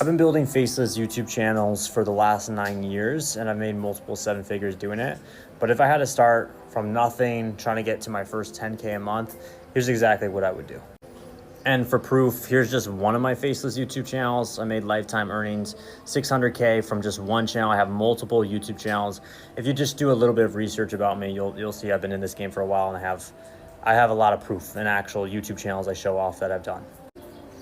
I've been building faceless YouTube channels for the last 9 years, and I've made multiple 7 figures doing it. But if I had to start from nothing, trying to get to my first 10K a month, here's exactly what I would do. And for proof, here's just one of my faceless YouTube channels. I made lifetime earnings, 600K from just one channel. I have multiple YouTube channels. If you just do a little bit of research about me, you'll see I've been in this game for a while, and I have a lot of proof and actual YouTube channels I show off that I've done.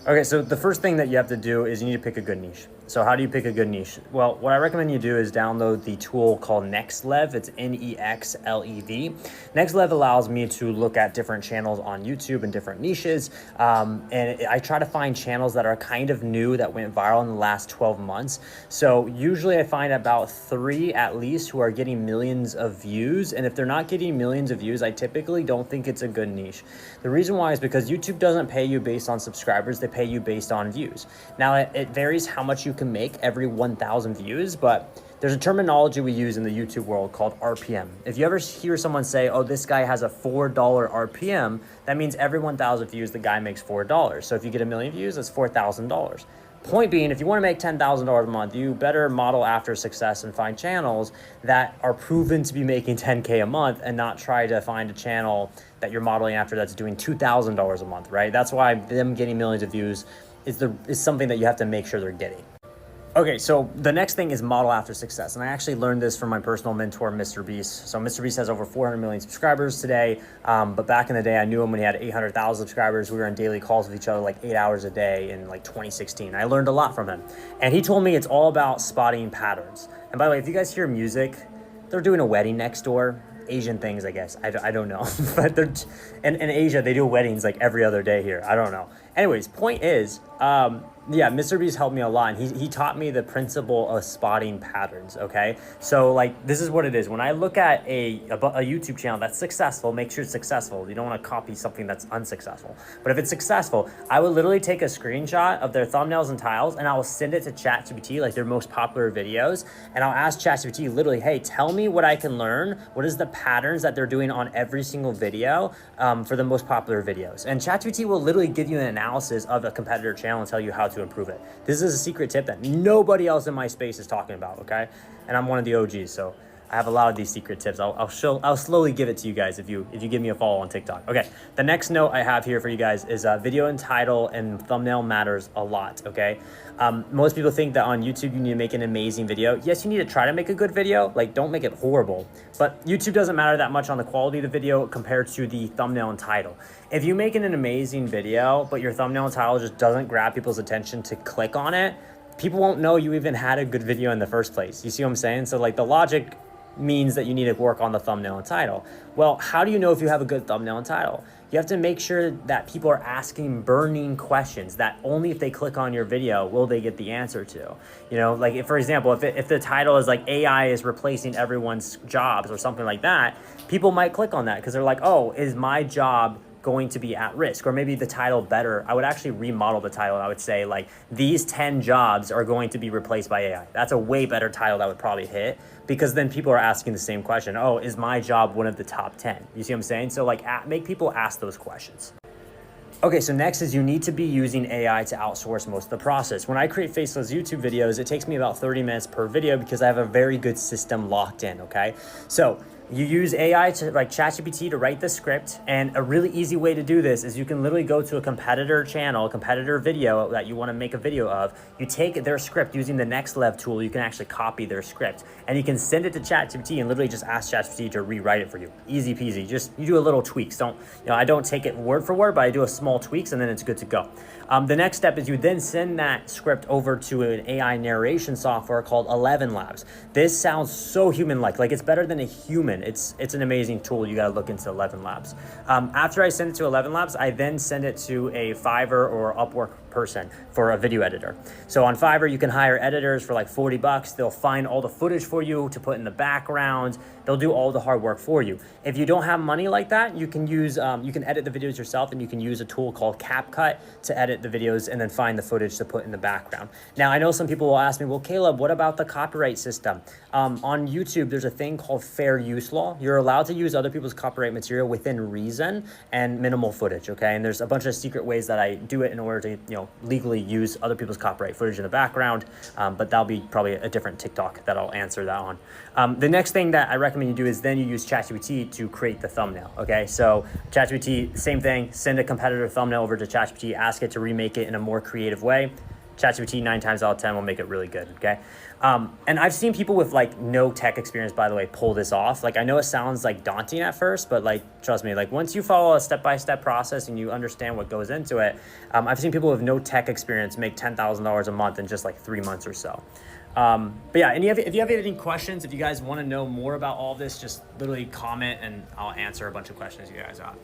Okay, so the first thing that you have to do is you need to pick a good niche. So how do you pick a good niche? Well, what I recommend you do is download the tool called NextLev. It's NEXLEV. NextLev allows me to look at different channels on YouTube and different niches. And I try to find channels that are kind of new that went viral in the last 12 months. So usually I find about 3 at least who are getting millions of views. And if they're not getting millions of views, I typically don't think it's a good niche. The reason why is because YouTube doesn't pay you based on subscribers. They pay you based on views. Now it varies how much you can make every 1,000 views, but there's a terminology we use in the YouTube world called RPM. If you ever hear someone say, oh, this guy has a $4 RPM, that means every 1,000 views, the guy makes $4. So if you get 1,000,000 views, that's $4,000. Point being, if you want to make $10,000 a month, you better model after success and find channels that are proven to be making 10K a month and not try to find a channel that you're modeling after that's doing $2,000 a month, right? That's why them getting millions of views is something that you have to make sure they're getting. Okay, so the next thing is model after success. And I actually learned this from my personal mentor, Mr. Beast. So Mr. Beast has over 400 million subscribers today. But back in the day, I knew him when he had 800,000 subscribers. We were in daily calls with each other like 8 hours a day in like 2016. I learned a lot from him. And he told me it's all about spotting patterns. And by the way, if you guys hear music, they're doing a wedding next door. Asian things, I guess. I don't know. But they're in Asia, they do weddings like every other day here. I don't know. Anyways, point is, yeah, Mr. Beast helped me a lot, and he taught me the principle of spotting patterns, okay? So, like, this is what it is. When I look at a YouTube channel that's successful, make sure it's successful. You don't want to copy something that's unsuccessful. But if it's successful, I would literally take a screenshot of their thumbnails and titles, and I will send it to ChatGPT, like their most popular videos, and I'll ask ChatGPT literally, hey, tell me what I can learn. What is the patterns that they're doing on every single video for the most popular videos? And ChatGPT will literally give you an analysis of a competitor channel and tell you how to improve it. This is a secret tip that nobody else in my space is talking about, okay? And I'm one of the OGs, so I have a lot of these secret tips. I'll slowly give it to you guys if you give me a follow on TikTok. Okay, the next note I have here for you guys is video and title and thumbnail matters a lot, okay? Most people think that on YouTube you need to make an amazing video. Yes, you need to try to make a good video, like don't make it horrible, but YouTube doesn't matter that much on the quality of the video compared to the thumbnail and title. If you make an amazing video, but your thumbnail and title just doesn't grab people's attention to click on it, people won't know you even had a good video in the first place. You see what I'm saying? So like the logic means that you need to work on the thumbnail and title. Well, how do you know if you have a good thumbnail and title? You have to make sure that people are asking burning questions that only if they click on your video will they get the answer to. You know, like if, for example, if the title is like AI is replacing everyone's jobs or something like that, people might click on that because they're like, oh, is my job going to be at risk? Or maybe the title better, I would actually remodel the title and I would say like, these 10 jobs are going to be replaced by AI. That's a way better title that would probably hit, because then people are asking the same question. Oh, is my job one of the top 10? You see what I'm saying? So like make people ask those questions. Okay, so next is you need to be using AI to outsource most of the process. When I create faceless YouTube videos, it takes me about 30 minutes per video because I have a very good system locked in, okay? So you use AI to like ChatGPT to write the script, and a really easy way to do this is you can literally go to a competitor channel, a competitor video that you want to make a video of. You take their script using the NextLev tool. You can actually copy their script and you can send it to ChatGPT and literally just ask ChatGPT to rewrite it for you. Easy peasy. Just you do a little tweaks. I don't take it word for word, but I do a small tweaks and then it's good to go. The next step is you then send that script over to an AI narration software called 11 Labs. This sounds so human-like it's better than a human. It's an amazing tool. You gotta look into 11 Labs. After I send it to 11 Labs, I then send it to a Fiverr or Upwork person for a video editor. So on Fiverr, you can hire editors for like 40 bucks. They'll find all the footage for you to put in the background. They'll do all the hard work for you. If you don't have money like that, you can use, you can edit the videos yourself, and you can use a tool called CapCut to edit the videos and then find the footage to put in the background. Now, I know some people will ask me, well, Caleb, what about the copyright system? On YouTube, there's a thing called fair use law. You're allowed to use other people's copyright material within reason and minimal footage, okay? And there's a bunch of secret ways that I do it in order to, legally use other people's copyright footage in the background, but that'll be probably a different TikTok that I'll answer that on. The next thing that I recommend you do is then you use ChatGPT to create the thumbnail, okay? So ChatGPT, same thing, send a competitor thumbnail over to ChatGPT, ask it to remake it in a more creative way. ChatGPT 9 times out of 10 will make it really good, okay? And I've seen people with like no tech experience, by the way, pull this off. Like I know it sounds like daunting at first, but like, trust me, like once you follow a step-by-step process and you understand what goes into it, I've seen people with no tech experience make $10,000 a month in just like 3 months or so. But yeah, if you have any questions, if you guys want to know more about all this, just literally comment and I'll answer a bunch of questions you guys have.